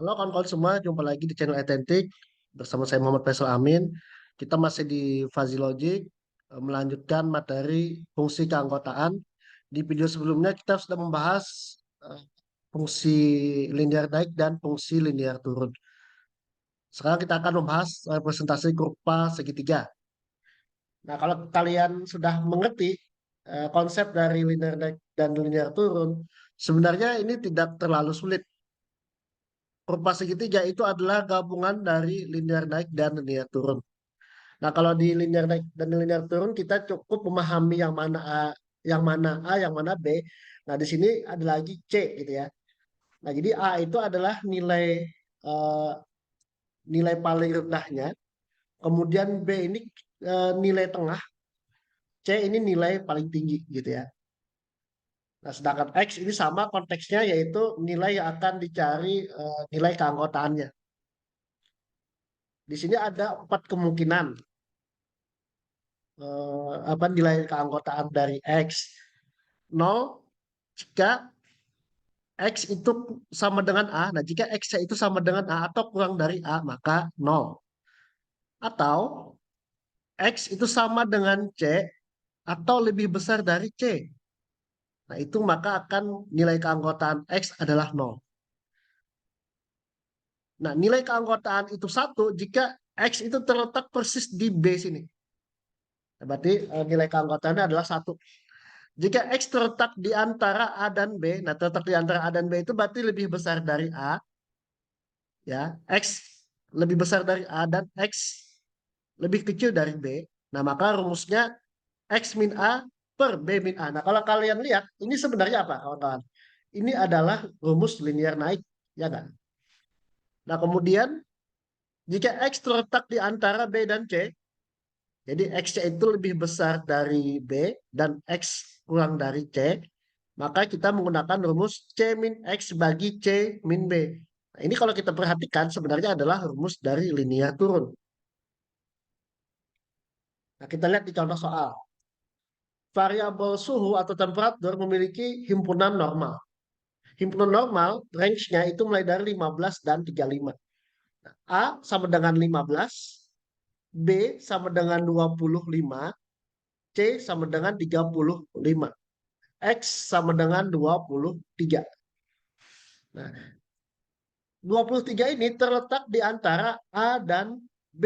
Halo kawan-kawan semua, jumpa lagi di channel Identik bersama saya Muhammad Faisal Amin. Kita masih di Fuzzy Logic, melanjutkan materi fungsi keanggotaan. Di video sebelumnya kita sudah membahas eh, fungsi linear naik dan fungsi linear turun. Sekarang kita akan membahas representasi kurva segitiga. Nah, kalau kalian sudah mengerti konsep dari linear naik dan linear turun, sebenarnya ini tidak terlalu sulit. Kurva segitiga itu adalah gabungan dari linear naik dan linear turun. Nah, kalau di linear naik dan linear turun kita cukup memahami yang mana B. Nah, di sini ada lagi C gitu ya. Nah, jadi A itu adalah eh, nilai paling rendahnya, kemudian B ini nilai tengah, C ini nilai paling tinggi gitu ya. Nah, sedangkan X ini sama konteksnya yaitu nilai yang akan dicari nilai keanggotaannya. Di sini ada 4 kemungkinan apa nilai keanggotaan dari X. Nol jika X itu sama dengan A. Nah, jika X itu sama dengan A atau kurang dari A, maka nol. Atau X itu sama dengan C atau lebih besar dari C. Nah, itu maka akan nilai keanggotaan X adalah nol. Nah, nilai keanggotaan itu satu jika X itu terletak persis di B sini. Nah, berarti nilai keanggotaannya adalah satu. Jika X terletak di antara A dan B, nah terletak di antara A dan B itu berarti lebih besar dari A, ya. X lebih besar dari A dan X lebih kecil dari B. Nah, maka rumusnya X min A per B min A. Nah, kalau kalian lihat, ini sebenarnya apa, kawan-kawan? Ini adalah rumus linear naik, ya kan? Nah, kemudian jika X terletak di antara B dan C, jadi X-nya itu lebih besar dari B dan X kurang dari C, maka kita menggunakan rumus C min X bagi C min B. Nah, ini kalau kita perhatikan sebenarnya adalah rumus dari linear turun. Nah, kita lihat di contoh soal. Variabel suhu atau temperatur memiliki himpunan normal. Himpunan normal, range-nya itu mulai dari 15 dan 35. Nah, A sama dengan 15, B sama dengan 25, C sama dengan 35, X sama dengan 23. Nah, 23 ini terletak di antara A dan B.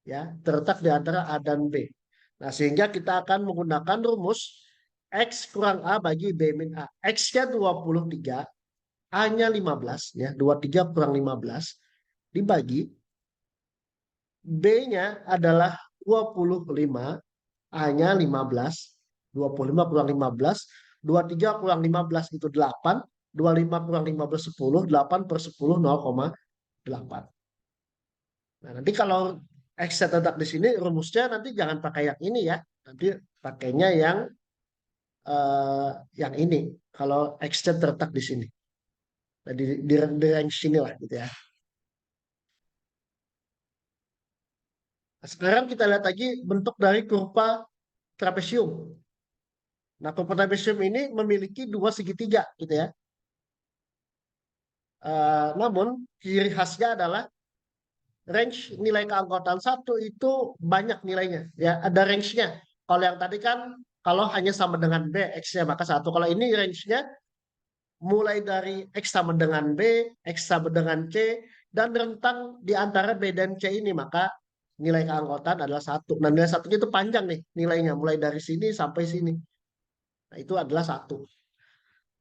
Ya, terletak di antara A dan B. Nah, sehingga kita akan menggunakan rumus X kurang A bagi B min A. X-nya 23, A-nya 15, ya, 23 kurang 15, dibagi B-nya adalah 25, A-nya 15, 25 kurang 15, 23 kurang 15 itu 8, 25 kurang 15 10, 8 per 10 0,8. Nah, nanti kalau X terletak di sini, rumusnya nanti jangan pakai yang ini ya. Nanti pakainya yang ini. Kalau X terletak di sini. Nah, di range sini lah gitu ya. Nah, sekarang kita lihat lagi bentuk dari kurva trapesium. Nah, kurva trapesium ini memiliki dua segitiga gitu ya. Namun ciri khasnya adalah range nilai keanggotaan satu itu banyak nilainya. Ya, ada range-nya. Kalau yang tadi kan kalau hanya sama dengan B, X-nya maka satu. Kalau ini range-nya mulai dari X sama dengan B, X sama dengan C, dan rentang di antara B dan C ini, maka nilai keanggotaan adalah satu. Nah, nilai satunya itu panjang nih nilainya, mulai dari sini sampai sini. Nah, itu adalah satu.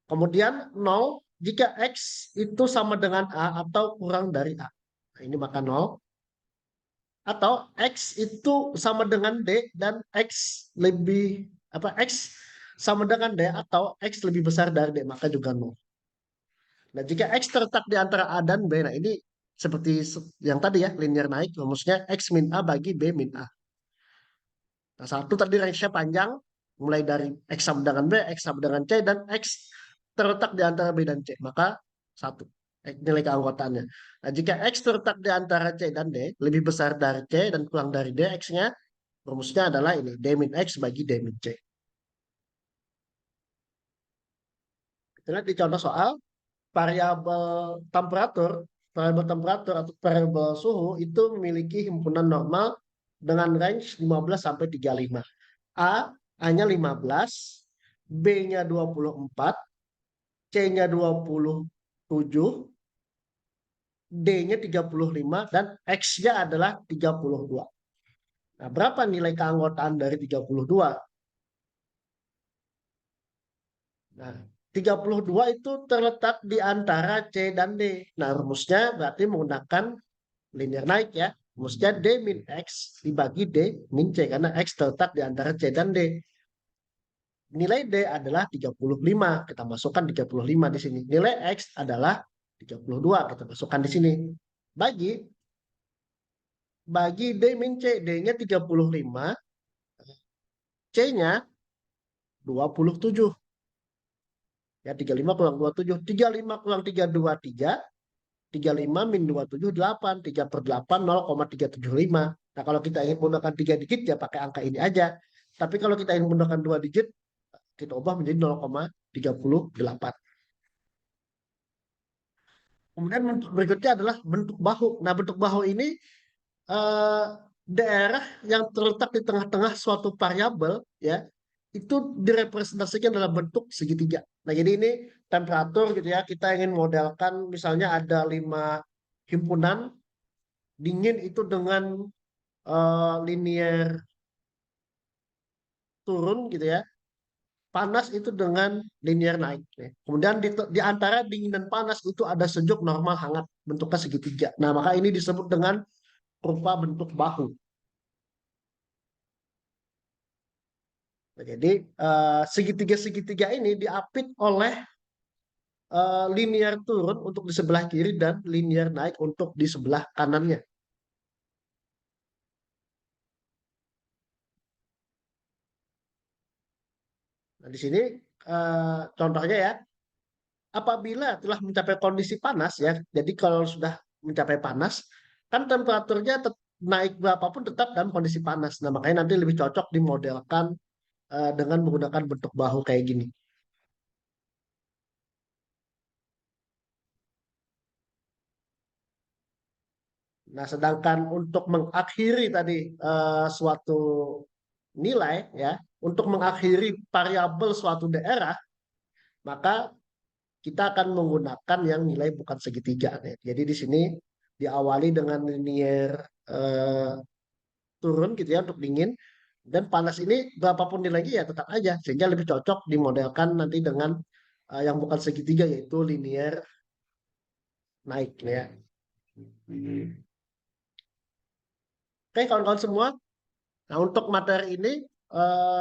Kemudian nol jika X itu sama dengan A atau kurang dari A. Nah, ini maka nol. Atau X itu sama dengan D dan X lebih X sama dengan D atau X lebih besar dari D, maka juga nol. Nah, jika X terletak di antara A dan B, nah ini seperti yang tadi ya, linear naik, rumusnya X min A bagi B min A. Nah, satu tadi range-nya panjang, mulai dari X sama dengan B, X sama dengan C, dan X terletak di antara B dan C. Maka satu nilai keanggotaannya. Nah, jika X terletak di antara C dan D, lebih besar dari C dan kurang dari D, X-nya, rumusnya adalah ini, D min X bagi D min C. Kita lihat di contoh soal, variabel temperatur variabel temperatur atau variabel suhu itu memiliki himpunan normal dengan range 15 sampai 35. A-nya 15, B-nya 24, C-nya 27, D-nya 35, dan X-nya adalah 32. Nah, berapa nilai keanggotaan dari 32? Nah, 32 itu terletak di antara C dan D. Nah, rumusnya berarti menggunakan linear naik ya. Rumusnya D min X dibagi D min C, karena X terletak di antara C dan D. Nilai D adalah 35. Kita masukkan 35 di sini. Nilai X adalah 32. Kita masukkan di sini. Bagi D min C. D-nya 35. C-nya 27. Ya, 35 kurang 27. 35 kurang 3, 23. 35 min 27, 8. 3 per 8, 0,375. Nah, kalau kita ingin menggunakan 3 digit, ya pakai angka ini aja. Tapi kalau kita ingin menggunakan 2 digit, kita ubah menjadi 0,38. Kemudian bentuk berikutnya adalah bentuk bahu. Nah, bentuk bahu ini eh, daerah yang terletak di tengah-tengah suatu variabel, ya, itu direpresentasikan dalam bentuk segitiga. Nah, jadi ini temperatur gitu ya. Kita ingin modelkan misalnya ada 5 himpunan, dingin itu dengan linear turun gitu ya. Panas itu dengan linear naik. Ya. Kemudian di antara dingin dan panas itu ada sejuk, normal, hangat. Bentuknya segitiga. Nah, maka ini disebut dengan rupa bentuk bahu. Nah, jadi segitiga-segitiga ini diapit oleh linear turun untuk di sebelah kiri dan linear naik untuk di sebelah kanannya. Nah, di sini contohnya ya, apabila telah mencapai kondisi panas ya, jadi kalau sudah mencapai panas, kan temperaturnya naik berapapun tetap dalam kondisi panas. Nah, makanya nanti lebih cocok dimodelkan dengan menggunakan bentuk bahu kayak gini. Nah, sedangkan untuk mengakhiri tadi suatu nilai ya, untuk mengakhiri variabel suatu daerah, maka kita akan menggunakan yang nilai bukan segitiga. Ya. Jadi di sini diawali dengan linear eh, turun gitu ya untuk dingin, dan panas ini berapapun nilainya ya tetap aja, sehingga lebih cocok dimodelkan nanti dengan yang bukan segitiga yaitu linear naik ya. Oke kawan-kawan semua, nah untuk materi ini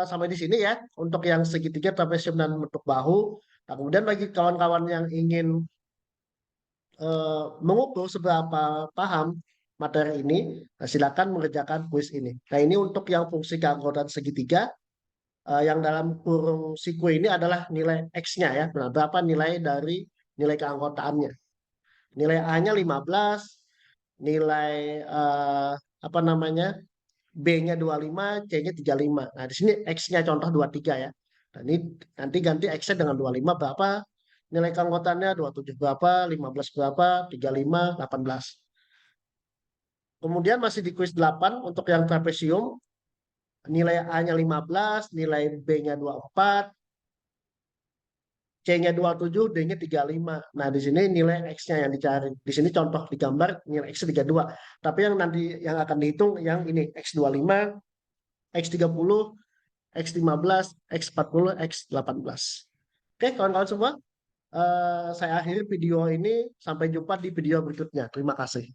sampai di sini ya untuk yang segitiga, trapesium dan bentuk bahu. Nah, kemudian bagi kawan-kawan yang ingin mengukur seberapa paham materi ini, nah, silakan mengerjakan kuis ini. Nah, ini untuk yang fungsi keanggotaan segitiga, yang dalam kurung siku ini adalah nilai X-nya ya. Nah, berapa nilai dari nilai keanggotaannya? Nilai A-nya 15, nilai apa namanya? B-nya 25, C-nya 35. Nah, di sini X-nya contoh 23 ya. Nah, ini nanti ganti X-nya dengan 25 berapa? Nilai keanggotaannya 27 berapa, 15 berapa, 35, 18. Kemudian masih di kuis 8 untuk yang trapesium, nilai A-nya 15, nilai B-nya 24, C-nya 27, D-nya 35. Nah, di sini nilai X-nya yang dicari. Di sini contoh di gambar nilai X-nya 32. Tapi yang nanti yang akan dihitung yang ini X25, X30, X15, X40, X18. Oke, kawan-kawan semua, saya akhiri video ini. Sampai jumpa di video berikutnya. Terima kasih.